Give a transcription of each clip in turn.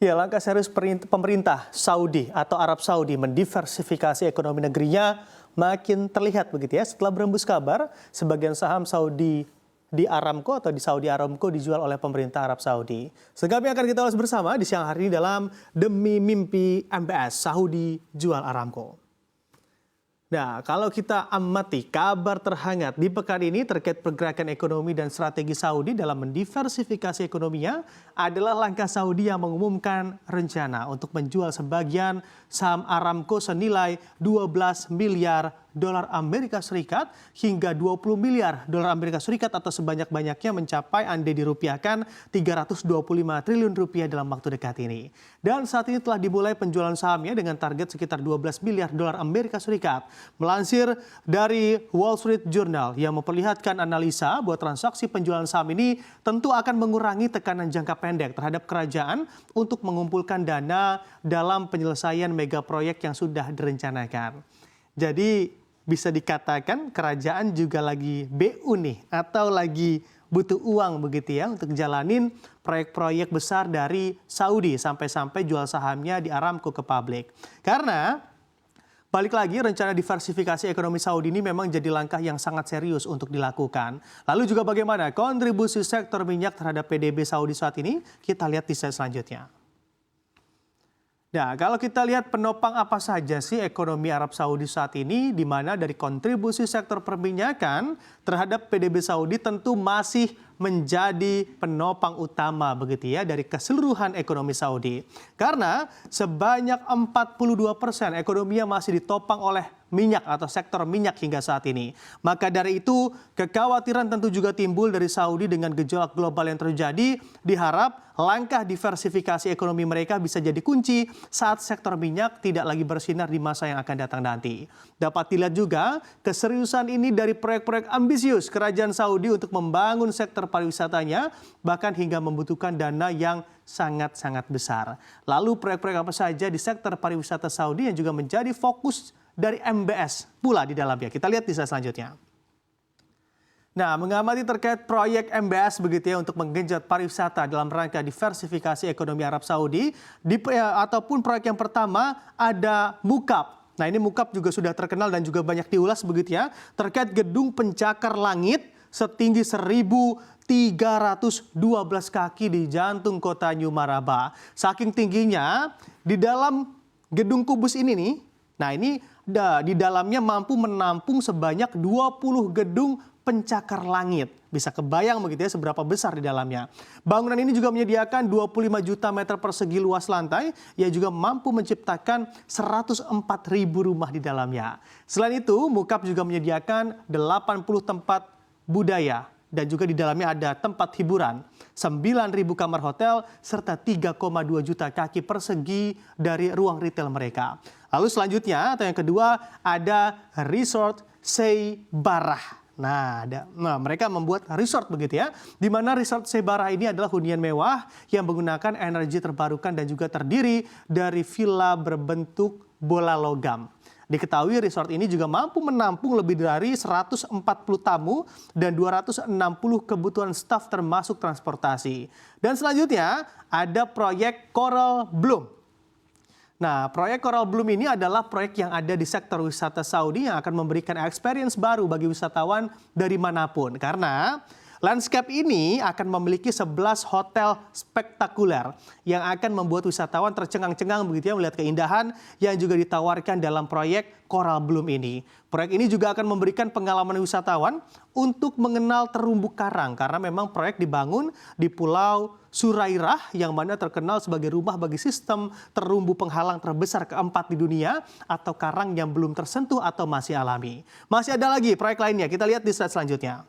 Ya, langkah serius pemerintah Saudi atau Arab Saudi mendiversifikasi ekonomi negerinya makin terlihat begitu ya. Setelah berembus kabar, sebagian saham Saudi di Aramco atau di Saudi Aramco dijual oleh pemerintah Arab Saudi. Selengkapnya akan kita ulas bersama di siang hari ini dalam Demi Mimpi MBS Saudi Jual Aramco. Nah, kalau kita amati kabar terhangat di pekan ini terkait pergerakan ekonomi dan strategi Saudi dalam mendiversifikasi ekonominya adalah langkah Saudi yang mengumumkan rencana untuk menjual sebagian saham Aramco senilai 12 miliar dolar Amerika Serikat hingga 20 miliar dolar Amerika Serikat atau sebanyak-banyaknya mencapai andai dirupiahkan 325 triliun rupiah dalam waktu dekat ini. Dan saat ini telah dimulai penjualan sahamnya dengan target sekitar 12 miliar dolar Amerika Serikat. Melansir dari Wall Street Journal yang memperlihatkan analisa bahwa transaksi penjualan saham ini tentu akan mengurangi tekanan jangka pendek terhadap kerajaan untuk mengumpulkan dana dalam penyelesaian mega proyek yang sudah direncanakan. Jadi bisa dikatakan kerajaan juga lagi BU nih atau lagi butuh uang begitu ya untuk jalanin proyek-proyek besar dari Saudi sampai-sampai jual sahamnya di Aramco ke publik. Karena balik lagi rencana diversifikasi ekonomi Saudi ini memang jadi langkah yang sangat serius untuk dilakukan. Lalu juga bagaimana kontribusi sektor minyak terhadap PDB Saudi saat ini? Kita lihat di slide selanjutnya. Nah, kalau kita lihat penopang apa saja sih ekonomi Arab Saudi saat ini, di mana dari kontribusi sektor perminyakan terhadap PDB Saudi tentu masih menjadi penopang utama begitu ya dari keseluruhan ekonomi Saudi. Karena sebanyak 42% ekonominya masih ditopang oleh minyak atau sektor minyak hingga saat ini. Maka dari itu kekhawatiran tentu juga timbul dari Saudi dengan gejolak global yang terjadi. Diharap langkah diversifikasi ekonomi mereka bisa jadi kunci saat sektor minyak tidak lagi bersinar di masa yang akan datang nanti. Dapat dilihat juga keseriusan ini dari proyek-proyek ambisius kerajaan Saudi untuk membangun sektor pariwisatanya, bahkan hingga membutuhkan dana yang sangat-sangat besar. Lalu proyek-proyek apa saja di sektor pariwisata Saudi yang juga menjadi fokus dari MBS pula di dalamnya. Kita lihat di slide selanjutnya. Nah, mengamati terkait proyek MBS begitu ya untuk menggenjot pariwisata dalam rangka diversifikasi ekonomi Arab Saudi, ataupun proyek yang pertama ada Mukab. Nah, ini Mukab juga sudah terkenal dan juga banyak diulas begitu ya terkait gedung pencakar langit setinggi 1.312 kaki di jantung kota New Maraba. Saking tingginya di dalam gedung kubus ini nih, nah ini di dalamnya mampu menampung sebanyak 20 gedung pencakar langit. Bisa kebayang begitu ya seberapa besar di dalamnya. Bangunan ini juga menyediakan 25 juta meter persegi luas lantai yang juga mampu menciptakan 104.000 rumah di dalamnya. Selain itu, Mukab juga menyediakan 80 tempat budaya dan juga di dalamnya ada tempat hiburan, 9.000 kamar hotel, serta 3,2 juta kaki persegi dari ruang retail mereka. Lalu selanjutnya atau yang kedua ada Resort Seybarah. Nah, mereka membuat resort begitu ya, di mana Resort Seybarah ini adalah hunian mewah yang menggunakan energi terbarukan dan juga terdiri dari villa berbentuk bola logam. Diketahui resort ini juga mampu menampung lebih dari 140 tamu dan 260 kebutuhan staf termasuk transportasi. Dan selanjutnya ada proyek Coral Bloom. Nah, proyek Coral Bloom ini adalah proyek yang ada di sektor wisata Saudi yang akan memberikan experience baru bagi wisatawan dari manapun. Karena landscape ini akan memiliki 11 hotel spektakuler yang akan membuat wisatawan tercengang-cengang begitu ya melihat keindahan yang juga ditawarkan dalam proyek Coral Bloom ini. Proyek ini juga akan memberikan pengalaman wisatawan untuk mengenal terumbu karang karena memang proyek dibangun di Pulau Surairah yang mana terkenal sebagai rumah bagi sistem terumbu penghalang terbesar keempat di dunia atau karang yang belum tersentuh atau masih alami. Masih ada lagi proyek lainnya, kita lihat di slide selanjutnya.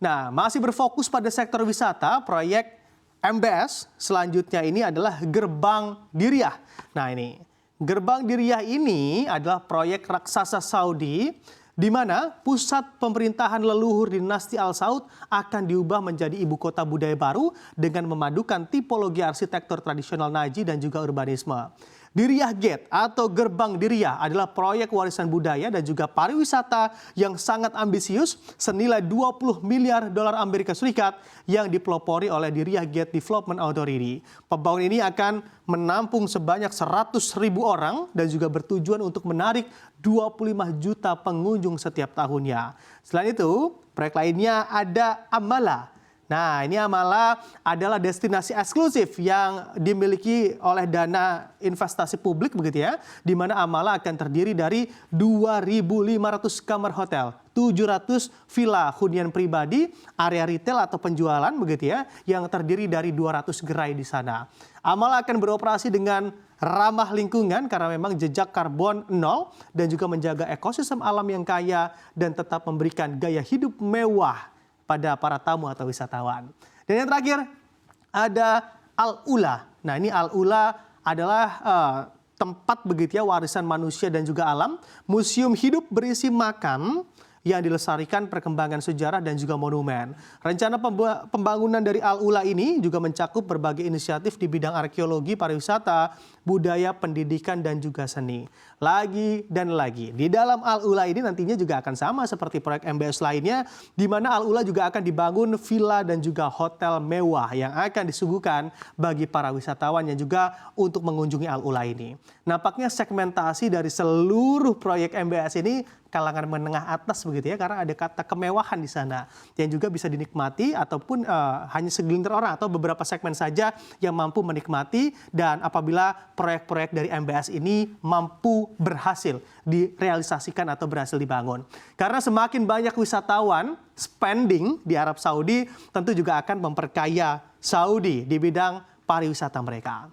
Nah, masih berfokus pada sektor wisata, proyek MBS selanjutnya ini adalah Gerbang Diriyah. Nah ini, Gerbang Diriyah ini adalah proyek raksasa Saudi di mana pusat pemerintahan leluhur dinasti Al Saud akan diubah menjadi ibu kota budaya baru dengan memadukan tipologi arsitektur tradisional Najdi dan juga urbanisme. Diriyah Gate atau Gerbang Diriyah adalah proyek warisan budaya dan juga pariwisata yang sangat ambisius senilai 20 miliar dolar Amerika Serikat yang dipelopori oleh Diriyah Gate Development Authority. Pembangunan ini akan menampung sebanyak 100.000 orang dan juga bertujuan untuk menarik 25 juta pengunjung setiap tahunnya. Selain itu, proyek lainnya ada Amala. Nah, ini Amala adalah destinasi eksklusif yang dimiliki oleh dana investasi publik begitu ya, di mana Amala akan terdiri dari 2.500 kamar hotel, 700 villa hunian pribadi, area retail atau penjualan begitu ya, yang terdiri dari 200 gerai di sana. Amala akan beroperasi dengan ramah lingkungan karena memang jejak karbon nol dan juga menjaga ekosistem alam yang kaya dan tetap memberikan gaya hidup mewah pada para tamu atau wisatawan. Dan yang terakhir ada Al-Ula. Nah, ini Al-Ula adalah tempat begitu ya warisan manusia dan juga alam, museum hidup berisi makam yang dilestarikan perkembangan sejarah dan juga monumen. Rencana pembangunan dari Al-Ula ini juga mencakup berbagai inisiatif di bidang arkeologi, pariwisata, budaya, pendidikan, dan juga seni. Lagi dan lagi, di dalam Al-Ula ini nantinya juga akan sama seperti proyek MBS lainnya, di mana Al-Ula juga akan dibangun villa dan juga hotel mewah yang akan disuguhkan bagi para wisatawan yang juga untuk mengunjungi Al-Ula ini. Nampaknya segmentasi dari seluruh proyek MBS ini kalangan menengah atas begitu ya, karena ada kata kemewahan di sana yang juga bisa dinikmati ataupun hanya segelintir orang atau beberapa segmen saja yang mampu menikmati, dan apabila proyek-proyek dari MBS ini mampu berhasil direalisasikan atau berhasil dibangun. Karena semakin banyak wisatawan spending di Arab Saudi tentu juga akan memperkaya Saudi di bidang pariwisata mereka.